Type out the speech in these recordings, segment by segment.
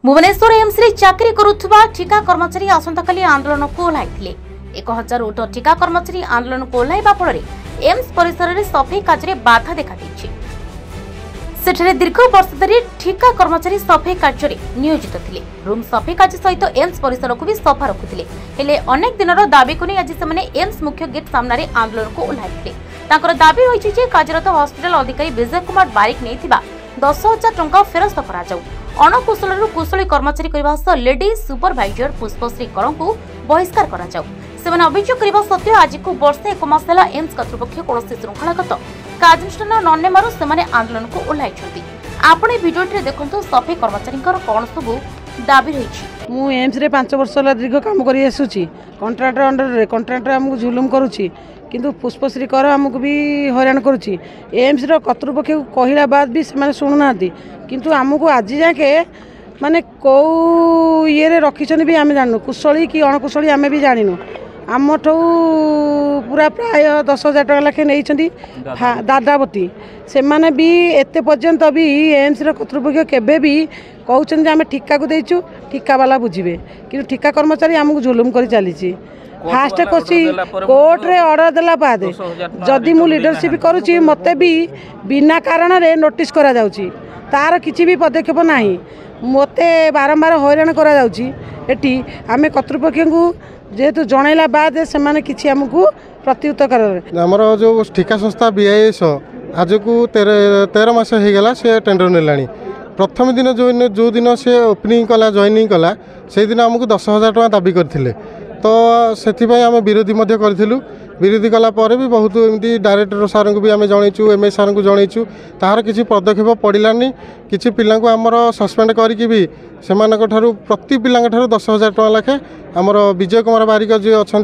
Bhubaneswar AIIMS रे चाकरी करुवा ठिका कर्मचारी आसंताकाली आंदोलन को ओह्लाइथिले। 1000 ऊर्ध्व ठिका कर्मचारी आंदोलन को ओह्लाइबा फଳରେ एम्स परिसर में सफाई कार्य बाधा देखा देछि। सेठरे दीर्घ वर्ष धरी ठिका कर्मचारी सफाई कार्य नियोजित थिले। रूम सफाई कार्य सहित एम्स परिसर को भी सफा रखुथिले। हेले अनेक दिनर दाबी को आज से एम्स मुख्य गेट सामने आंदोलन को ओह्लाइथिले। तांकर दाबी रही जे कार्यरत हॉस्पिटल अधिकारी विजय कुमार बारिक नेइथिबा 10,000 टंका फेरस्त करा जाऊ। अणकुशल कुशली कर्मचारी करने सह लेडी सुपरभाइजर पुष्पश्री कर को बहिष्कार करा जाऊ। सेमाने अभियोग करने सत्वे आज को वर्षे 1 मास है एम्स कर्तृपक्ष कौन श्रृंखलागत कार्यानुष्ठान ननेबारु सेमाने आंदोलन को ओह्लाइछन्ति। आपण भिडियोटी देखंतु सफाई कर्मचारी कौन सब दाबी रही। मु एम्स रे 5 वर्ष दीर्घ काम कर कंट्राक्टर अंडर रे कंट्राक्टर आमको जुलुम करुच्ची किंतु पुष्पश्री कर आमको भी हैरान करुच्ची। एम्स रो कर्तृपक्ष कहला बाद भी से शुणुना किंतु आमको आज जाके माने कौ ये रखी भी आम जानू कुशली कि अणकुशली आम भी जानू आमठू पूरा प्राय 10,000 टका लाखे नहीं दादावती से माने भी एते पर्यंत भी एम्स रो कर्तृपक्ष केबे भी कहउछन जे आम ठिका को देइछु ठिका वाला बुझिबे कि ठिका कर्मचारी आमको जुलुम कर चली। फास्ट कोसी कोर्ट रे ऑर्डर देला बाद जदि मु लीडरशिप करूची मते भी बिना कारण रे नोटिस करा जाउची तार किछि भी पदक्षेप नाही मते बारंबार हैरान करा जाउची। एटी आमे कर्तृपक्ष को जेहेतु जनइला बाद से माने किछि हमकु प्रत्युत्तर कर हमर जो ठिका संस्था बीआईएस आज को 13 मास हो गला से टेंडर नेलानी। प्रथम दिन जो दिन से ओपनिंग कला जॉइनिंग कला से दिन हमको 10,000 टका दाबी करथिले तो से आम विरोधी करूँ। विरोधी कला पर भी बहुत एमती डायरेक्टर सार को भी आम जनईचु एमएस सार को जनईचु तार किसी पदक्षेप पड़ानी किसी पिला आमर सस्पेंड करके भी से प्रति पिला 10,000 टका लाखे आमर विजय कुमार बारिक जी अच्छा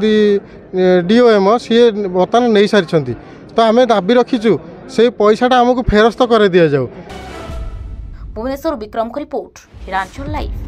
डीओएम सी बर्तमान नहीं सारी तो आम दाबी रखीचु से पैसाटा आमको फेरस्त कर दि जाऊ। भुवनेश्वर विक्रम को रिपोर्ट हिरांचल लाइव।